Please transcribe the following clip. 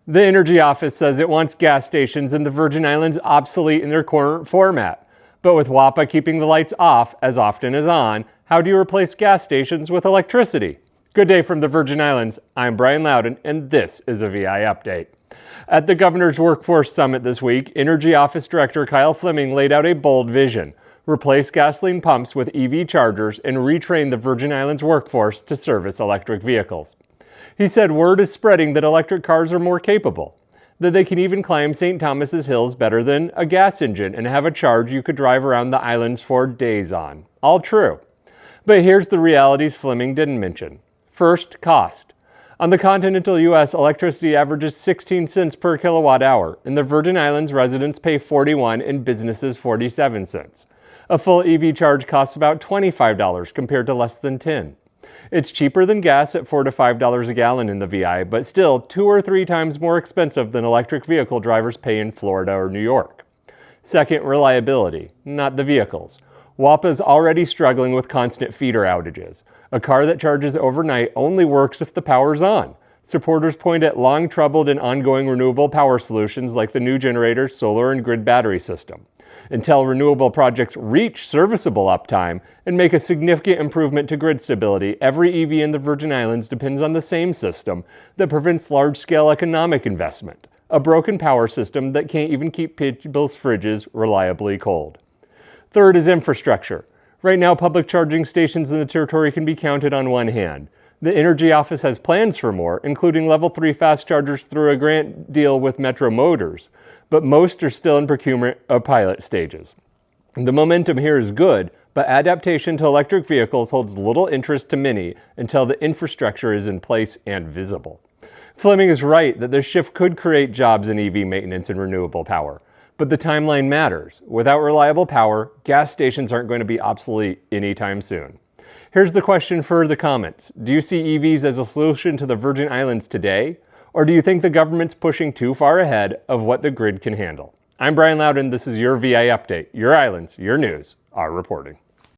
The Energy Office says it wants gas stations in the Virgin Islands obsolete in their current format. But with WAPA keeping the lights off as often as on, how do you replace gas stations with electricity? Good day from the Virgin Islands. I'm Brian Loudon, and this is a VI Update. At the Governor's Workforce Summit this week, Energy Office Director Kyle Fleming laid out a bold vision: replace gasoline pumps with EV chargers and retrain the Virgin Islands workforce to service electric vehicles. He said word is spreading that electric cars are more capable, that they can even climb St. Thomas's Hills better than a gas engine and have a charge you could drive around the islands for days on. All true. But here's the realities Fleming didn't mention. First, cost. On the continental U.S., electricity averages 16 cents per kilowatt hour. In the Virgin Islands, residents pay 41 and businesses 47 cents. A full EV charge costs about $25 compared to less than 10. It's cheaper than gas at $4 to $5 a gallon in the VI, but still 2 or 3 times more expensive than electric vehicle drivers pay in Florida or New York. Second, reliability, not the vehicles. WAPA is already struggling with constant feeder outages. A car that charges overnight only works if the power's on. Supporters point at long-troubled and ongoing renewable power solutions like the new generator, solar, and grid battery system. Until renewable projects reach serviceable uptime and make a significant improvement to grid stability, every EV in the Virgin Islands depends on the same system that prevents large-scale economic investment: a broken power system that can't even keep people's fridges reliably cold. Third is infrastructure. Right now, public charging stations in the territory can be counted on one hand. The Energy Office has plans for more, including Level 3 fast chargers through a grant deal with Metro Motors, but most are still in procurement or pilot stages. The momentum here is good, but adaptation to electric vehicles holds little interest to many until the infrastructure is in place and visible. Fleming is right that this shift could create jobs in EV maintenance and renewable power, but the timeline matters. Without reliable power, gas stations aren't going to be obsolete anytime soon. Here's the question for the comments. Do you see EVs as a solution to the Virgin Islands today? Or do you think the government's pushing too far ahead of what the grid can handle? I'm Brian Loudon. This is your VI Update. Your islands, your news, our reporting.